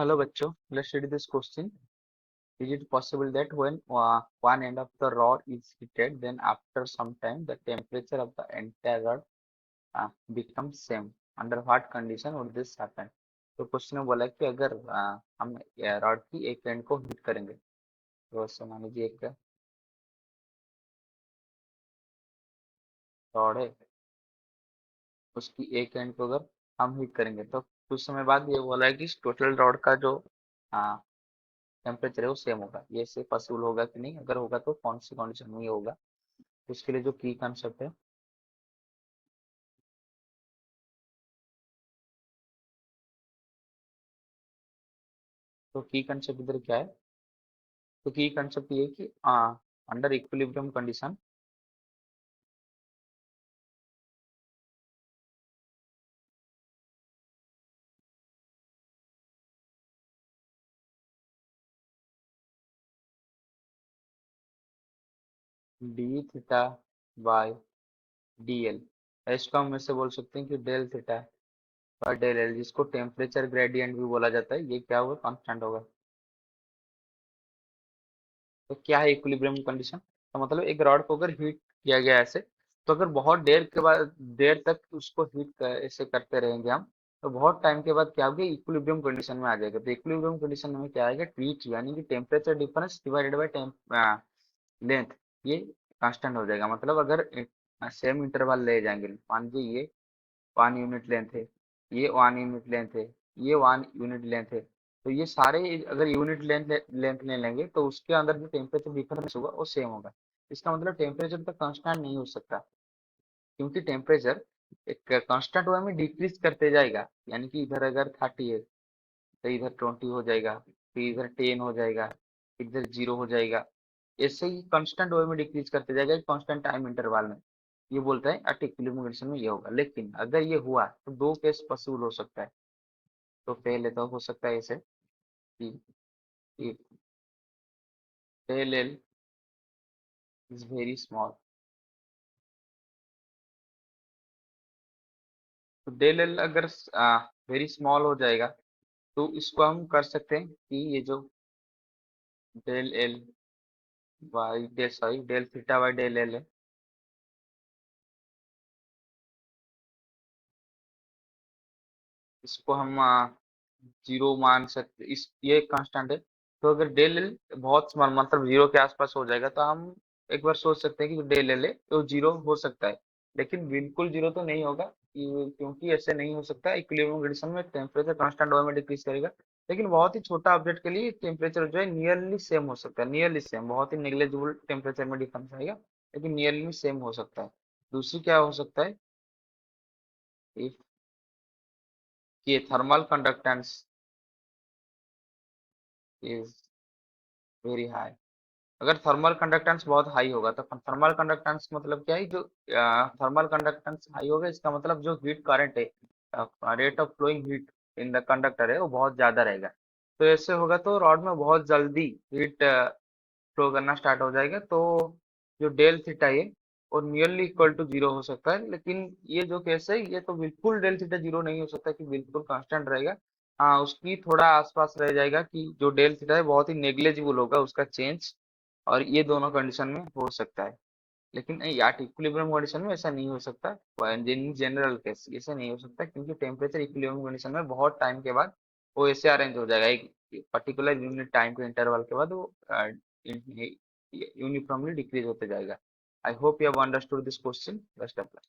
Hello बच्चों, let's study this question. Is it possible that when one end of the rod is heated, then after some time the temperature of the entire rod becomes same? Under what condition would this happen? तो question में बोला कि अगर हम rod की एक and को heat करेंगे, तो ऐसे मान लीजिए एक रॉड है, उसकी एक एंड को अगर हम हीट करेंगे तो कुछ समय बाद ये बोला है कि टोटल रॉड का जो टेम्परेचर है वो सेम होगा। ये से पॉसिबल होगा कि नहीं, अगर होगा तो कौन सी कंडीशन में ये होगा। उसके लिए जो की कंसेप्ट है, तो की कंसेप्ट इधर क्या है, तो की कंसेप्ट ये है कि under equilibrium condition D theta by D L, इसको हम ऐसे बोल सकते हैं कि del theta by del L, जिसको टेम्परेचर ग्रेडियंट भी बोला जाता है, ये क्या होगा, कांस्टेंट होगा। तो क्या है इक्विलिब्रियम कंडीशन, तो मतलब एक रॉड को अगर हीट किया गया ऐसे, तो अगर बहुत देर के बाद देर तक उसको हीट ऐसे करते रहेंगे हम, तो बहुत टाइम के बाद क्या होगा, इक्विलिब्रियम कंडीशन में आ जाएगा। तो इक्विलिब्रियम कंडीशन में क्या आएगा, टीच यानी कि temperature difference divided by length, ये कांस्टेंट हो जाएगा। मतलब अगर सेम इंटरवल ले जाएंगे, मान लीजिए ये 1 यूनिट लेंथ है, ये 1 यूनिट लेंथ है, ये 1 यूनिट लेंथ है, तो ये सारे अगर यूनिट लेंथ लेंथ ले लेंगे तो उसके अंदर जो टेम्परेचर डिफरेंस होगा वो सेम होगा। इसका मतलब टेम्परेचर तो कांस्टेंट नहीं हो सकता, क्योंकि टेम्परेचर एक कांस्टेंट वे में डिक्रीज करते जाएगा। यानी कि इधर अगर 30 है तो इधर 20 हो जाएगा, फिर इधर 10 हो जाएगा, फिर इधर 0 हो जाएगा। ऐसे ही कांस्टेंट वे में डिक्रीज करते जाएगा कांस्टेंट टाइम इंटरवल में। ये बोलता है एट इक्विलिब्रियम कंडीशन में ये होगा। लेकिन अगर ये हुआ तो दो केस पॉसिबल हो सकता है। तो पहले तो हो सकता है ऐसे कि del L is very small, तो डेल एल अगर वेरी स्मॉल हो जाएगा, तो इसको हम कर सकते हैं कि ये जो del L by del sorry del theta by del L है, इसको हम जीरो मान सकते, इस ये कांस्टेंट है। तो अगर डेल एल बहुत स्मॉल मतलब जीरो के आसपास हो जाएगा, तो हम एक बार सोच सकते हैं कि जो डेल एल है तो जीरो हो सकता है। लेकिन बिल्कुल जीरो तो नहीं होगा, क्योंकि ऐसे नहीं हो सकता। इक्विलिब्रियम कंडीशन में टेम्परेचर कांस्टेंट में डिक्रीज करेगा। लेकिन बहुत ही छोटा अपडेट के लिए टेम्परेचर जो है नियरली सेम हो सकता है, नियरली सेम, बहुत ही नेग्लेजिबल टेम्परेचर में डिफरेंस आएगा, लेकिन नियरली सेम हो सकता है। दूसरी क्या हो सकता है, इफ ये thermal conductance is very high. अगर थर्मल कंडक्टेंस बहुत हाई होगा, तो थर्मल कंडक्टेंस मतलब क्या है, जो थर्मल कंडक्टेंस हाई होगा इसका मतलब जो हीट करंट है, rate of flowing heat in the conductor है वो बहुत ज्यादा रहेगा। तो ऐसे होगा तो रॉड में बहुत जल्दी हीट फ्लो करना स्टार्ट हो जाएगा। तो जो डेल थीटा है वो नियरली इक्वल टू जीरो हो सकता है। लेकिन ये जो केस है ये तो बिल्कुल डेल थीटा जीरो नहीं हो सकता कि बिल्कुल कांस्टेंट रहेगा। हाँ, उसकी थोड़ा आसपास रह जाएगा कि जो डेल थीटा है बहुत ही नेग्लेजिबल होगा उसका चेंज। और ये दोनों कंडीशन में हो सकता है। लेकिन यार इक्विलिब्रियम कंडीशन में ऐसा नहीं हो सकता, इन जनरल केस ऐसा नहीं हो सकता, क्योंकि टेम्परेचर इक्विलिब्रियम कंडीशन में बहुत टाइम के बाद वो ऐसे अरेंज हो जाएगा, एक पर्टिकुलर यूनिट टाइम के इंटरवल के बाद वो यूनिफॉर्मली डिक्रीज होते जाएगा। I hope you have understood this question. Best of luck.